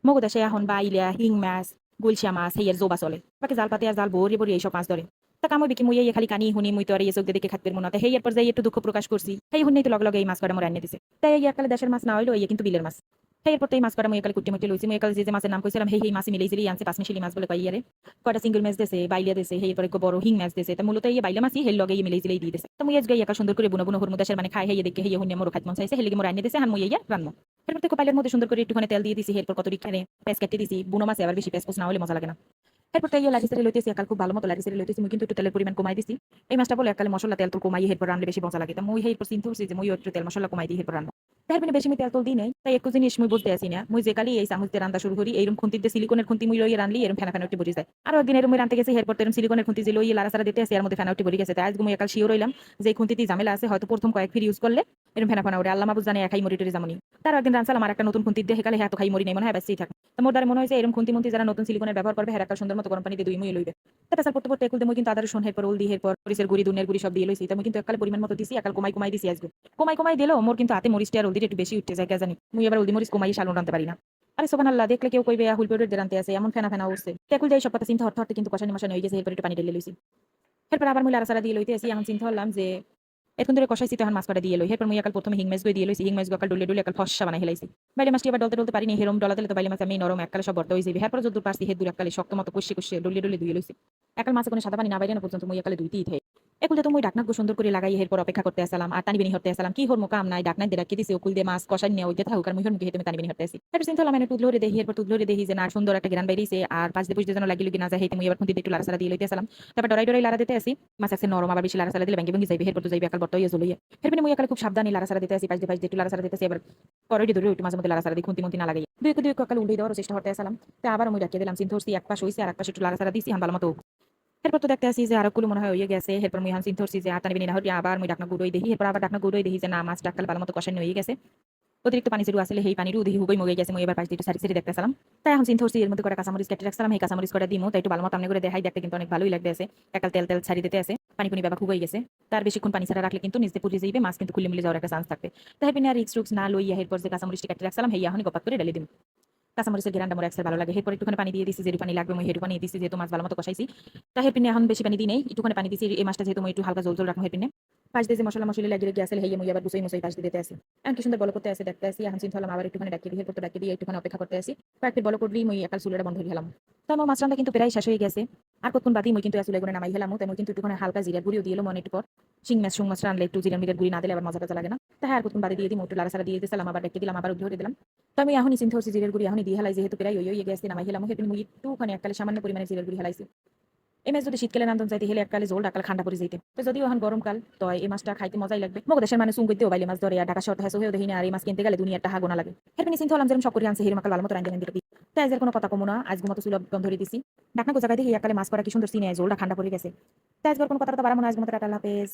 মগো দেশে এখন বাইলা হিং মাছ গুলশা মাছ হেয়ের জোবা চলে বাকি জাল পাতে আর জাল ভরি ভরি এইসব মাছ ধরে তা কামো বিকি মুই খালি কানি হুনি মুই তো আর এই চোখ দেখে খাতে মনে হয় হেয়ার পর যাই একটু দুঃখ প্রকাশ করছি সেই হুনি তো লগে লগে এই মাছ কটা মোর আনিয়ে দিছে তাই এই একালে দেশের মাছ না হইলো এই কিন্তু বিলের মাছ সেই পর এই মাছ কটা মুই একালে কুটি মুটি লইছি মুই একালে যে মাছের নাম কইছিলাম সেই মাছ মিলেইছিলি আনছে পাঁচমিশালি মাছ বলে কইয়ারে কয়টা সিঙ্গেল মাছ দেছে বাইলিয়া দেছে সেই পরে বড় হিং মাছ দেছে তা মূলত এই বাইলা মাছই হেল লগে মিলেইছিলি দিয়ে দেছে তো মুই আজ গাই একা সুন্দর করে বুনো বুনো হরমু দেশের মানে খাই হেয়ে দেখে হেয়ে হুনি মোর খাত মন চাইছে হেলে মোর আনিয়ে দিছে হান মুই ইয়া রান্না এরপর থেকে পাইলের মধ্যে সুন্দর করে একটুখানি তেল দিয়ে দিছি এরপর কত রিখানে পেঁয়াজ কেটে দিছি বুনো মাছে আবার বেশি পেঁয়াজ না হলে মজা লাগে না এরপর তাই লাঠি সেরে লইতেছি একাল খুব ভালো মতো লাঠি সেরে লইতেছি মুই কিন্তু একটু তেলের পরিমাণ কমাই দিছি এই মাছটা বলে একালে মশলা তেল তো কমাই এরপর রান্না বেশি মজা লাগে তা মুই এরপর চিন্তা করছি যে মুই একটু তেল মশলা কমাই দিই এরপর রান্না তার মানে বেশি আমি তেল দিই নাই তাই একটু জিনিস মুই বুঝতে আসি না মুই যে কালি এই চামচ দিয়ে রান্না শুরু করি এরকম খুন্তিতে সিলিকনের খুন্তি মুই লইয়ে রানলি এরকম ফেনা ফেনা উঠে ভরে যায় আর একদিন এরকম রান্তে গেছে এরপর এরকম সিলিকনের খুন্তি যে লইয়ে লাড়া সারা দিতে আসে এর মধ্যে ফেনা উঠে ভরে গেছে তাই আজ মুই একাল শিওর হইলাম যে এই খুন্তিতে ঝামেলা আছে হয়তো প্রথম কয়েক ফির ইউজ করলে এরকম ফেনা ফেনা উঠে আল্লাহ মাবুজ জানে একাই মরি টরি জামনি তার একদিন রানসাল আমার একটা নতুন খুন্তি দিয়ে হেকালে হ্যাঁ তো খাই মরি নেই মনে হয় বেশি থাকে তো মোর দ্বারা মনে হয় যে এরকম খুন্তি মুন্তি যারা নতুন সিলিকনের ব্যবহার করবে হেরাকাল সুন্দর মতো গরম পানি দিয়ে দুই মুই লইবে তাছাড়া পড়তে পড়তে একুলতে মুই কিন্তু আদা রসুন এরপর উল দিয়ে এরপর মরিচের গুড়ি দুনের গুড়ি সব দিয়ে লইছি তো মুই কিন্তু একালে পরিমাণ মতো দিছি একাল কমাই কমাই দিছি আজকে কমাই কমাই দিলেও মোর কিন্তু হাতে মরিচটা আর উলদিটা একটু বেশি উঠতে যায় কে জানি মুই এবার উলদি মরিচ কমাই শালন রানতে পারি না আরে সুবহানাল্লাহ দেখলে কেউ কইবে হুলপেটের দিয়ে রানতে আছে এমন ফেনা ফেনা উঠছে তেকুল যাই সব কথা চিন্তা হতে হতে কিন্তু কষানি মশানি হয়ে গেছে এরপর একটু পানি ঢেলে লইছি এরপর আবার মুই লাড়া সারা দিয়ে লইতে আসি এখন চিন্তা করলাম যে এখন ধরে কষাইছি তখন মাছ কটা দিয়ে লই এরপর মুই একাল প্রথমে হিং মাছ দিয়ে লইছি হিং মাছ একাল ডুলে ডুলে একাল ফসা বানাই হেলাইছি বাইলে মাছটি আবার ডলতে ডলতে পারিনি হেরম ডলা দিলে তো বাইলে মাছ আমি নরম একালে সব বর্তা হয়ে যাবে এরপর যদুর পারছি হের দূর একালে শক্ত মতো কষে কষে ডুলে ডুলে দিয়ে লইছি একাল মাছে কোনো সাদা পানি না বাইরে না পর্যন্ত মুই একালে দুইতেই থাই একুল তো মুই ডাকনা সুন্দর করে লাগাই এরপর অপেক্ষা করতে আসলাম আর টানি বেনি হতে আসলাম কি হর মুকাম নাই ডাকনা দিয়ে রাখি দিছি ওকুল দিয়ে মাছ কষাই নিয়ে ওই যে থাকুক আর মুই মুখে হেতে টানি বেনি হতে আসি এরপর চিন্তা হলাম একটু ধরে দেখি এরপর তুলে দেখি যে না সুন্দর একটা গ্রান বাইরেছে আর পাঁচ দিয়ে পুষতে যেন লাগিল কি না যায় হেতে মুই এবার খুঁটি একটু লাড়া সারা দিয়ে লইতে আসলাম তারপর ডরাই ডরাই লাড়া দিতে আসি মাছ আছে নরম আবার বেশি লাড়া সারা দিলে ভেঙে ভেঙে যাইবে এরপর তো যাইবে একাল বর্তা হয়ে চলিয়ে এরপর মুই একালে খুব সাবধানে লাড়া সারা দিতে আসি পাঁচ দিয়ে একটু লাড়া সারা দিতে আসি এবার পরে ধরে একটু মাঝে মধ্যে লাড়া সারা দিই খুন্তি মুন্তি না লাগাই দুই একাল উল্টে দেওয়ার চেষ্টা করতে আসলাম তা আবার মুই ডাকিয়ে দিলাম চিন্তা করছি এক পাশ হইছে আর এক পাশে একটু লাড়া সারা দিছি হান ভালো মতো এরপর তো দেখতে আসি যে আর কুলো মনে হয় হয়ে গেছে এরপর মুই হান চিন্তা করছি যে আটানি বিনি না হইয়া আবার মুই ডাকনা গুড়োই দেখি এরপর আবার ডাকনা গুড়োই দেখি যে না মাছ ডাকাল ভালো মতো কষানো হয়ে গেছে অতিরিক্ত পানি যেটু আসলে সেই পানিরও দেখি হুবই মগে গেছে মুই এবার পাশ দিয়ে সারি সারি দেখতেছিলাম তাই এখন চিন্তা করছি এর মধ্যে করে কাঁচামরিচ কেটে রাখছিলাম এই কাঁচামরিচ করে দিমো তাই একটু ভালো মতো আমনে করে দেখাই দেখতে কিন্তু অনেক ভালোই লাগতে আছে একাল তেল তেল ছাড়ি দিতে আছে পানি পুনি বাবা খুবই গেছে তার বেশিক্ষণ পানি ছাড়া রাখলে কিন্তু নিজে পুড়ে যাইবে মাছ কিন্তু খুলে মিলে যাওয়ার একটা চান্স থাকবে তাই পিনে আর রিক্স না লইয়া এরপর যে কাঁচামরিচ কেটে রাখছিলাম হেয়া এখন গপাত করে ঢেলে দিম কাঁচামরিচের ঘেরানটা মোর একসাথে ভালো লাগে এরপর একটুখানি পানি দিয়ে দিছি যেটু পানি লাগবে মুই হেটু পানি দিছি যেহেতু মাছ ভালো মতো কষাইছি তাই পিনে এখন বেশি পানি দিই নেই একটুখানি পানি দিছি এই মাছটা যেহেতু মুই একটু হালকা জল জল রাখবো হেপিনে পাশ দিয়ে যে মশলা মশলা লাগিয়ে রেখে আসলে হেয়ে মুই আবার গুছাই মুছাই পাশ দিয়ে দিতে আসি এখন কি সুন্দর বল করতে আসে দেখতে আসি এখন চিন্তা হলাম আবার একটুখানি ডাকিয়ে দিয়ে এরপর ডাকিয়ে দিয়ে একটুখানি অপেক্ষা করতে আসি কয়েকটি বল করবি মুই একাল চুলাটা বন্ধ হয়ে গেলাম তো আমার মাছ রান্না কিন্তু প্রায় শেষ হয়ে গেছে আর কতক্ষণ বাদি মুই কিন্তু আসলে নামাই গেলাম তাই মুই কিন্তু একটুখানি হালকা জিরা গুঁড়িও দিয়ে মনে একটু পর শিং মাছ রানলে একটু জিরা মিরের গুঁড়ি না দিলে আবার মজা টাজা লাগে না তাই আর কতক্ষণ বাদি দিয়ে দিই একটু লাড়া সারা দিয়ে দিয়েছিলাম আবার ডেকে দিলাম আবার ধরে দিলাম তো আমি এখনই চিন্তা করছি জিরের গুঁড়ি এখনই দিয়ে হেলাই যেহেতু প্রায় ওই গেছে নামাই গেলাম সেদিন মুই একটুখানি এককালে সামান্য পরিমাণে জিরের গুঁড়ি হেলাইছি এই মাছ যদি শীতকালে রান্ধন চাইতে হেলে এককালে জল ডাকাল ঠান্ডা পড়ে যেতে তো যদিও এখন গরমকাল তো এই মাছটা খাইতে মজাই লাগবে মগ দেশের মানে সুং করতেও বাইলে মাছ ধরে আর ঢাকা শহর হেসো হয়েও দেখি না আর এই মাছ কিনতে গেলে দুনিয়াটা হাগোনা লাগে এরপর চিন্তা হলাম যেরকম সব করে আনছে হিরমাকাল ভালো মতো রান্ধে দিতে তাই আজের কোনো কথা কমো না আজকে মতো চুলা ধরে দিছি ডাকনা জায়গায় দেখি এককালে মাছ করা কি সুন্দর সিনে জলটা ঠান্ডা পড়ে গেছে তাই আজকের কোনো কথা বাড়াবো না আজকে মতো টাটা লাপেজ